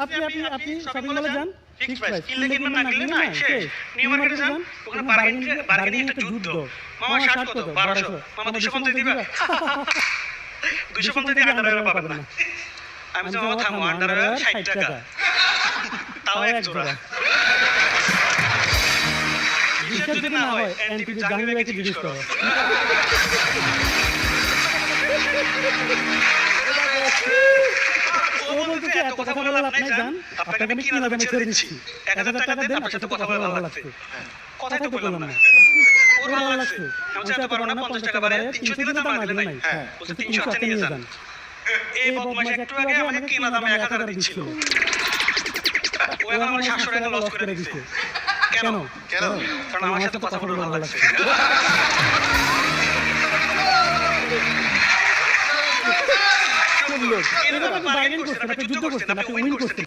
আপনি আপনি আপনি শপিং মলে যান, ফিক্সড প্রাইস, কিনলে কিনবেন না কিনলে নাই শেষ। নিউ মার্কেটে যান, ওখানে বার্গেনিং একটা যুদ্ধ। মামা শার্ট কত? 1200, মামা 250 দিবা? 250 দিয়ে আন্ডারওয়্যার পাবেন না। আমি বলছি মামা থামো, আন্ডারওয়্যার 60 টাকা, তাও এক জোড়া। বিশ্বাস যদি না হয় এনটিভি জাহাঙ্গীর ভাইকে জিজ্ঞেস করো। ও বলতেছে এত কথা বলে লাভ নাই, জান আপনাকে আমি 3000 ছেড়ে দিচ্ছি, 1000 টাকা দেন, আপনার সাথে কথা বলে ভালো লাগছে। কথাই তো বললাম না, ওর ভালো লাগছে। আমি চাইতে পারবো না 50 টাকা বাড়ায় 300 দিলে দাম দিলে নাই। হ্যাঁ বলতে 300 আচ্ছা নিয়ে যান। এই বদমাশ একটু আগে আমাকে কিনা দামে 1000 দিচ্ছিল, ও এখন আমার 700 টাকা লস করে দিচ্ছে। কেন? কারণ আমার সাথে কথা বলে ভালো লাগছে। এরকম বার্গেনিং করছেন, আপনি যুদ্ধ করছেন, আপনি উইন করছেন।